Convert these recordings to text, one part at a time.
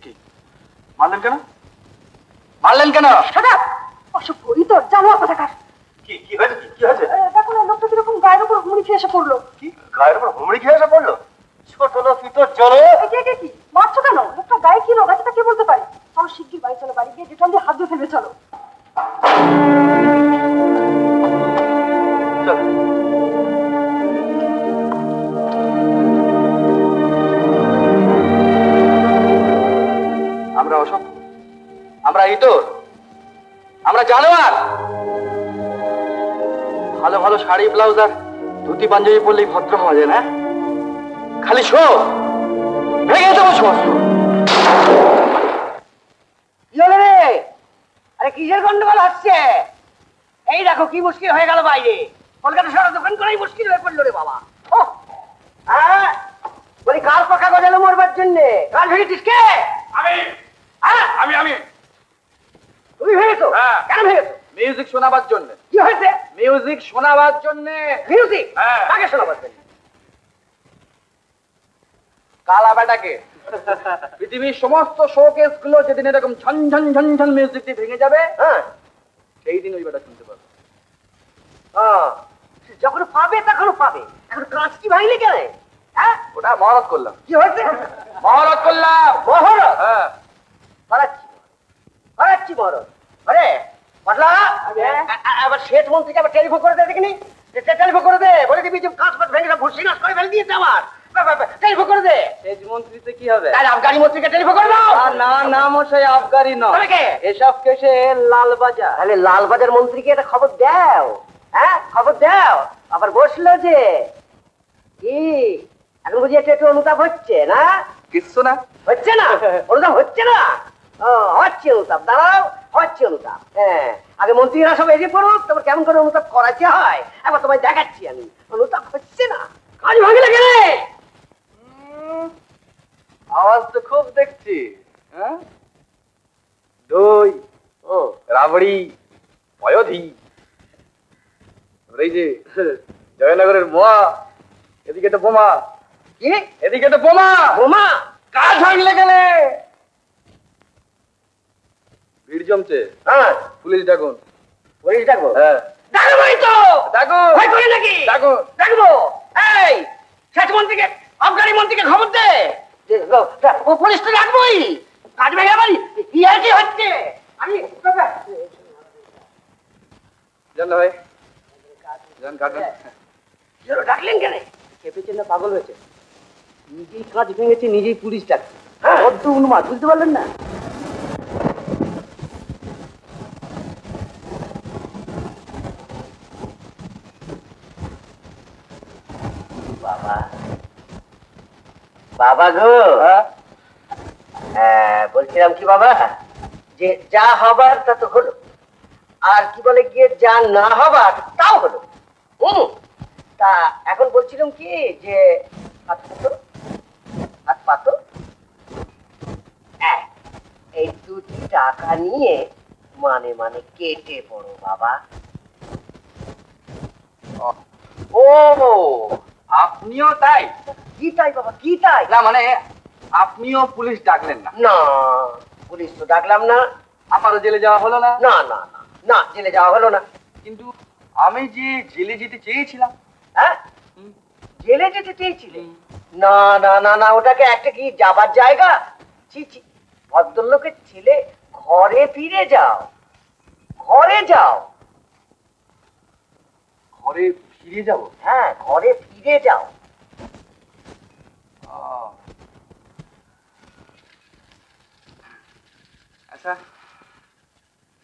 কি মারলেন কেন? মারলেন কেন? অসভ্য ইতর জানো কোথাকার। কি কি হয়েছে? কি হয়েছে? দেখো না, লোকটা কিরকম গায়ের উপর হুমড়ি খেয়ে এসে পড়লো। কি গায়ের উপর হুমড়ি খেয়ে এসে পড়লো? ছোট লোক ইতর জলে। কি মারছো কেন? লোকটা গায়ে কি রোগ আছে তা কে বলতে পারে? চলো শিগগির বাড়ি চলো, বাড়ি গিয়ে ডেটল দিয়ে হাত ধুয়ে ফেলবে। চলো আমরা অসভ্য, আমরা ইতর, আমরা জানোয়ার। ভালো ভালো শাড়ি ব্লাউজ আর ধুতি পাঞ্জাবি পরলেই ভদ্র হওয়া যায় না? খালি শো ভেঙে দেবো শো। কি হলো রে? আরে কিসের গন্ডগোল হচ্ছে? এই দেখো কি মুশকিল হয়ে গেল বাইরে। কলকাতা শহরে দোকান করাই মুশকিল হয়ে পড়লো রে বাবা। ও হ্যাঁ, বলি কাল পাকা গজালো মরবার জন্যে। কাল ভেঙেছিস কে? আমি হ্যাঁ আমি আমি তুমি ভেঙেছো? কেন ভেঙেছো? মিউজিক শোনাবার জন্য। কি হয়েছে? মিউজিক শোনাবার জন্য। মিউজিক? হ্যাঁ। কাকে শোনাবার জন্য? কালা বেটাকে। পৃথিবীর সমস্ত শোকেস গুলো যেদিন এরকম ঝন ঝন ঝন ঝন মিউজিক দিয়ে ভেঙে যাবে, হ্যাঁ, সেই দিন ওই বেটা শুনতে পাবে। যখন পাবে তখন পাবে। এখন কাঁচ কি ভাঙলি কেন? হ্যাঁ, ওটা মহরত করলাম। কি হয়েছে? মহরত করলাম। মহরত? হ্যাঁ, করাচ্ছি মহরত। আরে পাটলা, আবার শেঠ মন্ত্রীকে আবার টেলিফোন করে দে দেখিনি। টেলিফোন করে দে, বলে দিবি যে কাঁচ পাত ভেঙে ভুসি নাশ করে ফেলে দিয়েছে আমার। টেলিফোন করে দে। সেচ মন্ত্রীতে কি হবে? তাহলে আফগানি মন্ত্রীকে টেলিফোন করে দাও। না না মশাই, আফগানি নয়, কে? এসব কেসে লালবাজার। তাহলে লালবাজার মন্ত্রীকে একটা খবর দাও। হ্যাঁ, খবর দাও। আবার বসলো যে কি এখন বুঝি একটু অনুতাপ হচ্ছে না? কিচ্ছু না। হচ্ছে না? অনুতাপ হচ্ছে না? হচ্ছে অনুতাপ। দাঁড়াও, হচ্ছে অনুতাপ। হ্যাঁ, আগে মন্ত্রীরা সব এগিয়ে পড়ুক, তারপর কেমন করে অনুতাপ করাতে হয় একবার তোমায় দেখাচ্ছি আমি। অনুতাপ হচ্ছে না, কাজ ভাঙি লাগে রে। আওয়াজ তো খুব দেখছি। হ্যাঁ, দই, ও রাবড়ি, পয়োধি, এই যে জয়নগরের মোয়া, এদিকে তো বোমা। কি? এদিকে তো বোমা। বোমা? কাজ ভাঙলে গেলে ভিড় জমছে। হ্যাঁ, পুলিশ ডাকুন। পুলিশ ডাকবো? হ্যাঁ, ডাকবোই তো। ডাকুন। ভয় করে নাকি? ডাকুন। ডাকবো। এই শেষ মন্ত্রীকে, আফগানি মন্ত্রীকে খবর দে। ও পুলিশ তো ডাকবোই। কাজ ভেঙে আমার ইয়ে কি হচ্ছে? আমি জানলো ভাই, জান কাটুন। ডাকলেন কেন? খেপেছে না পাগল হয়েছে? নিজেই কাজ ভেঙেছে, নিজেই পুলিশ ডাকছে। বড্ড উন্মাদ, বুঝতে পারলেন না? বাবা, বাবা গো, বলছিলাম কি বাবা, যে যা হবার তা তো হলো, আর কি বলে গিয়ে যা না হবার তাও হলো। তা এখন বলছিলাম কি যে হাত পাতো এই 2টি টাকা নিয়ে মানে মানে কেটে পড়ো বাবা। ও, আপনিও তাই? কি তাই বাবা, কি তাই? না মানে আপনিও পুলিশ ডাকলেন না? না, পুলিশ তো ডাকলাম না। আমারও জেলে যাওয়া হলো না? না না না না, জেলে যাওয়া হলো না। কিন্তু আমি যে জেলে যেতে চেয়েছিলাম। হ্যাঁ, জেলে যেতে চেয়েছিলে? না না না না, ওটাকে একটা কি যাবার জায়গা? ছি ছি, ভদ্রলোকের ছেলে, ঘরে ফিরে যাও, ঘরে যাও। ঘরে ফিরে যাব? হ্যাঁ, ঘরে ফিরে যাও। আচ্ছা,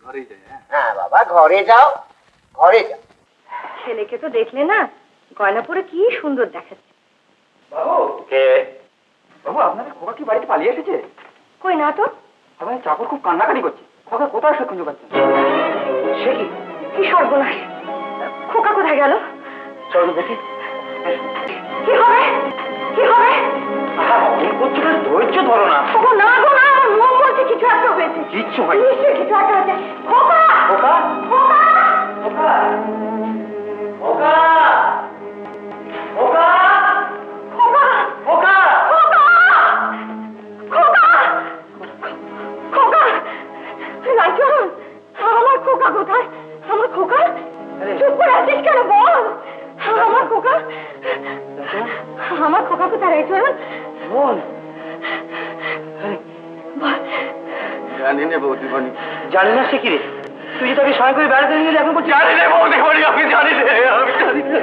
ঘরেই যাই। হ্যাঁ বাবা, ঘরে যাও, ঘরে যাও। ছেলেকে তো দেখলে না, গয়না পরে কি সুন্দর দেখাচ্ছে। বাবু, কে? বাবু, আপনাদের খোকা কি বাড়িতে পালিয়ে এসেছে? কই না তো। আমার চাকর খুব কান্নাকাটি করছে। খোকা কোথায় সে খুঁজে পাচ্ছে? সে কি? কি সর্বনাশ! খোকা কোথায় গেল? চলো দেখি। কি হবে? কি হবে? করছো না, ধৈর্য ধরো না। ও না গো না, আমার মন বলছে কিছু একটা হয়েছে। কিচ্ছু হয়? নিশ্চয়ই কিছু একটা হয়েছে। খোকা! খোকা! খোকা! খোকা! খোকা! খোকা! খোকা! খোকা! খোকা! খোকা! রায়চরণ মন জানি না বৌদিমণি, জানি না সে কি রে? তুই যে তাকে সবাই করে বেড়াতে নিয়ে গেলে এখন বলছিস জানি না বৌদিমণি, আমি জানি না, আমি জানি না।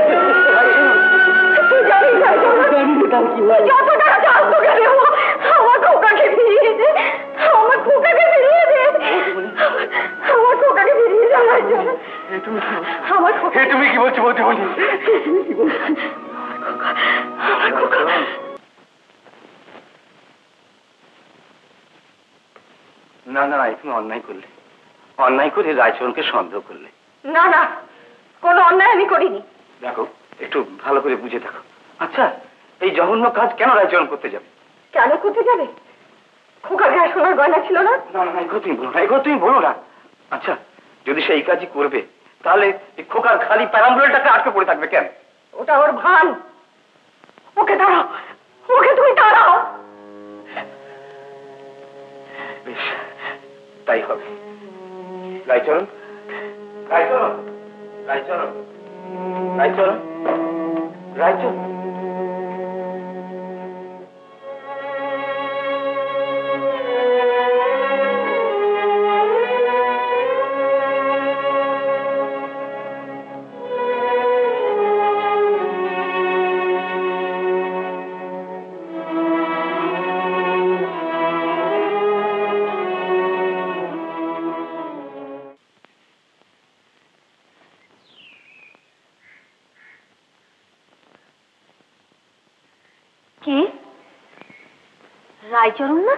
তুই জানিস রায়চরণ, যত টাকা চাস তোকে দেবো। আমার খোকাকে ফিরিয়ে দে, আমার খোকাকে ফিরিয়ে দে, আমার খোকাকে ফিরিয়ে দে রায়চরণ। আমার খোকা, তুমি কি বলছো বৌদিমণি? তুমি কি বলছিস? আমার খোকা, না না, তুমি অন্যায় করলে, অন্যায় করে রায়চরণকে সন্দেহ করলে। না না, কোনো অন্যায় আমি করিনি। দেখো, একটু ভালো করে বুঝে দেখো। আচ্ছা, এই জঘন্য কাজ কেন রায়চরণ করতে যাবে? কেন করতে যাবে? খোকার গায়ে সোনার গয়না ছিল না? না না, এগুলো তুমি বলো না, এগুলো তুমি বলো না। আচ্ছা, যদি সে এই কাজই করবে, তাহলে এই খোকার খালি প্যারাম্বুলেটাকে আটকে পড়ে থাকবে কেন? ওটা ওর ভান। ওকে দাঁড়াও, ওকে তুমি দাঁড়াও। বেশ, তাই হবে। রায়চরণ, রায়চরণ, রায়চরণ, রায়চরণ, রায়চরণ। কে? রায়চরণ না?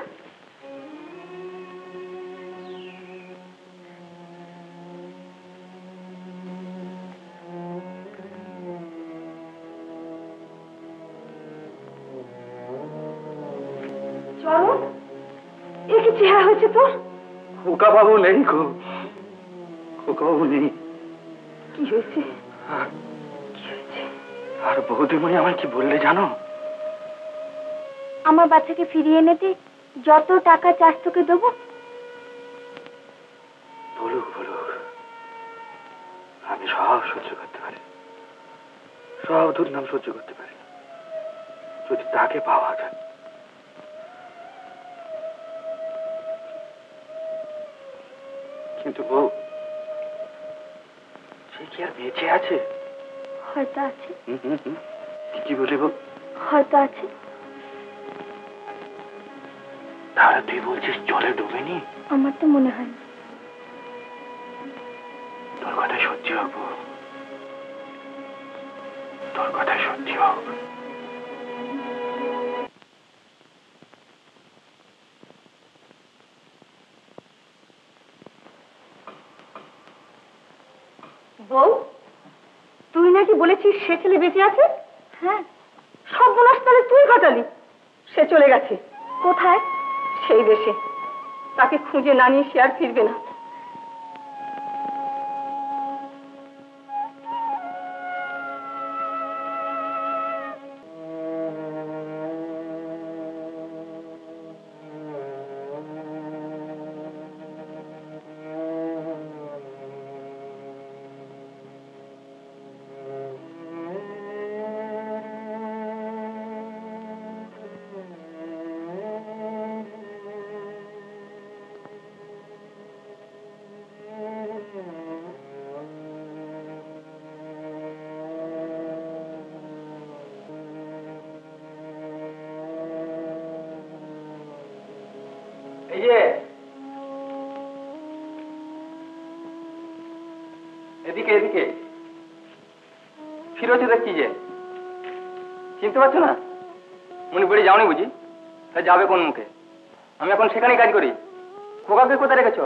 চরণ, এ কি চেহারা হয়েছে তোর? খোকা বাবু নেই গো, খোকা বাবু নেই। কি হয়েছে? আর বৌদিমণি আমার কি বললে জানো? আমার বাচ্চাকে ফিরিয়ে এনে দে, যত টাকা চাস তোকে দেবো। বলুক বলুক, আমি সব সহ্য করতে পারি, সব দুর্নাম সহ্য করতে পারি, যদি তাকে পাওয়া যায়। কিন্তু বউ, সে কি আর বেঁচে আছে? হয়তো আছে। কি বলি বউ? হয়তো আছে। তাহলে তুই বলছিস জলে ডুবেনি? আমার তো মনে হয় না। তোর কথাই সত্যি হোক বউ, তোর কথাই সত্যি হোক। বউ, তুই নাকি বলেছিস সে ছেলে বেঁচে আছে? হ্যাঁ। সর্বনাশ, তাহলে তুই ঘটালি। সে চলে গেছে। কোথায়? সেই দেশে। তাকে খুঁজে না নিয়ে সে আর ফিরবে না। এই যে এদিকে এদিকে ফিরেছে, দেখছি যে চিনতে পারছো না? মনে পড়ে যাওনি বুঝি? তা যাবে কোন মুখে? আমি এখন সেখানেই কাজ করি। খোকাকে কোথায় রেখেছ?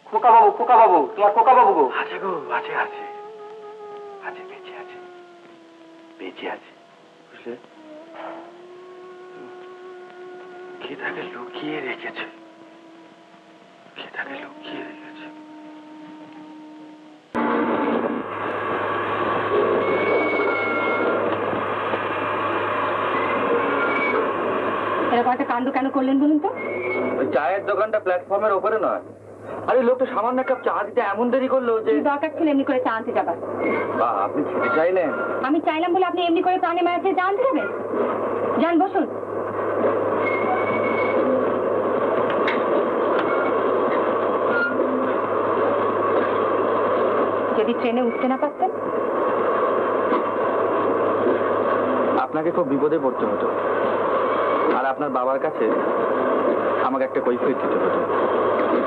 খোকা বাবু, খোকা বাবু, তোমার খোকা বাবু গো। আছে গো, আছে আছে আছে, বেঁচে আছে, বেঁচে আছে, বুঝলে? কে তাকে লুকিয়ে রেখেছে, কে তাকে লুকিয়ে রেখেছে। এরকম একটা কাণ্ড কেন করলেন বলুন তো? ওই চায়ের দোকানটা প্ল্যাটফর্মের ওপরে নয়, আরে লোকটা সামান্য এক কাপ চা দিতে এমন দেরি করলো যে দরকার ছিল এমনি করে চা আনতে যাবার। আপনি খেতে চাইলেন? আমি চাইলাম বলে আপনি এমনি করে প্রাণে মারাতে চা আনতে যাবেন? যান বসুন। যদি ট্রেনে উঠতে না পারতেন? আপনাকে খুব বিপদে পড়তে হতো, আর আপনার বাবার কাছে আমাকে একটা কৈফিয়ত দিতে হতো।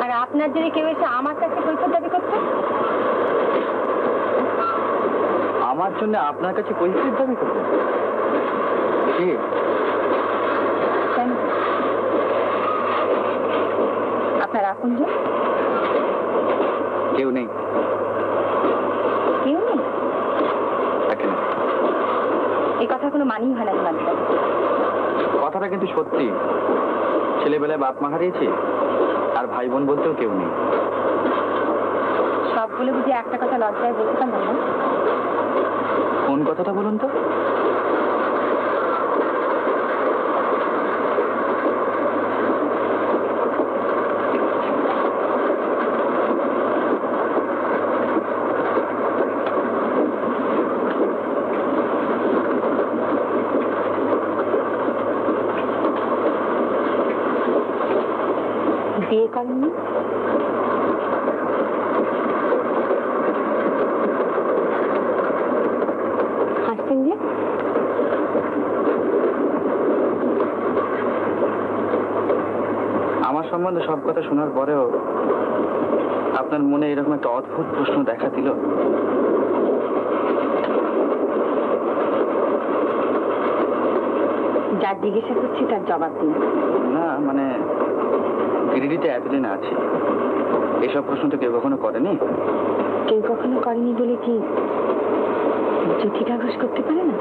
আর আপনার যদি কেউ এসে আমার কাছে কৈফিয়ত দাবি করতে? আমার জন্য আপনার কাছে কৈফিয়ত দাবি করতে? কি কেন? আপনার আপনজন? কেউ নেই। কেউ নেই? থাকে না। এই কথা কোনো মানেই হয় না মানতে। কথাটা কিন্তু সত্যি। ছেলেবেলায় বাপ মা হারিয়েছি, আর ভাই বোন বলতেও কেউ নেই। সবগুলো বুঝি একটা কথা লজ্জায় বলতে পারলাম না? কোন কথাটা বলুন তো? বিয়ে করেননি? হাসছেন যে? আমার সম্বন্ধে সব কথা শোনার পরেও আপনার মনে এরকম একটা অদ্ভুত প্রশ্ন দেখা দিল। যার জিজ্ঞাসা করছি তার জবাব দিন। না মানে গিরিডিতে এতদিন আছি, এসব প্রশ্ন তো কেউ কখনো করেনি। কেউ কখনো করেনি বলে কি চিঠি কাগজ করতে পারে না?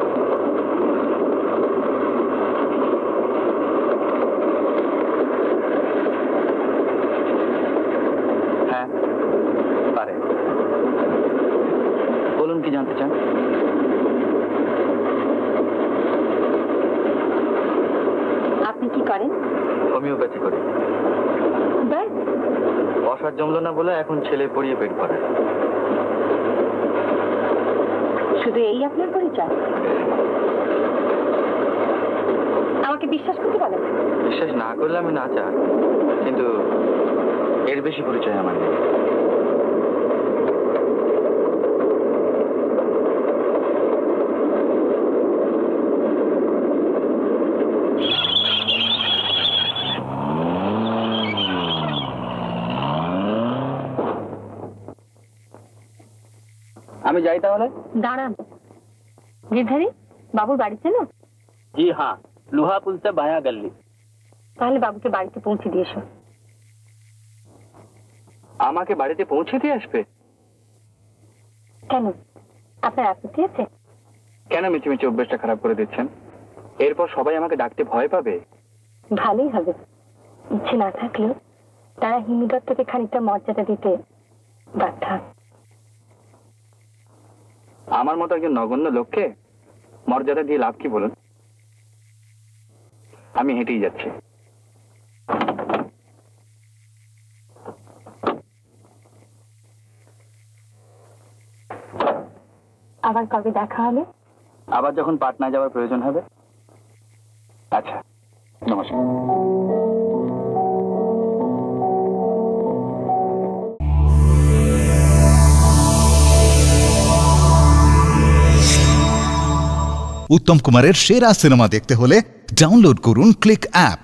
হ্যাঁ পারে। বলুন কি জানতে চান? আপনি কি করেন? হোমিওপ্যাথি করি। ব্যাস? বসার জমলো না বলে এখন ছেলে পড়িয়ে পেট ভরায়। শুধু এই আপনার পরিচয়? আমাকে বিশ্বাস করতে বলেন? বিশ্বাস না করলে আমি না চাই, কিন্তু এর বেশি পরিচয় আমার নেই। আমি যাই তাহলে। দাঁড়ান। गिरधारी बाबूर बाड़ीते ना? जी हाँ, लोहा पुल से बाया गली। তাহলে বাবুকে বাড়িতে পৌঁছে দিয়ে এসো। আমাকে বাড়িতে পৌঁছে দিয়ে আসবে? কেন, আপনার আপত্তি আছে? কেন মিছিমিছি অভ্যেসটা খারাপ করে দিচ্ছেন? এরপর সবাই আমাকে ডাকতে ভয় পাবে। ভালোই হবে। ইচ্ছে না থাকলেও তারা হিমু দত্তকে খানিকটা মর্যাদা দিতে বাধ্য। আমার মতো একজন নগণ্য লোককে মর্যাদা দিয়ে লাভ কি বলুন? আমি হেঁটেই যাচ্ছি। আবার কবে দেখা হবে? আবার যখন পাটনায় যাওয়ার প্রয়োজন হবে। আচ্ছা, নমস্কার। উত্তম কুমারের সেরা সিনেমা দেখতে হলে ডাউনলোড করুন ক্লিক অ্যাপ।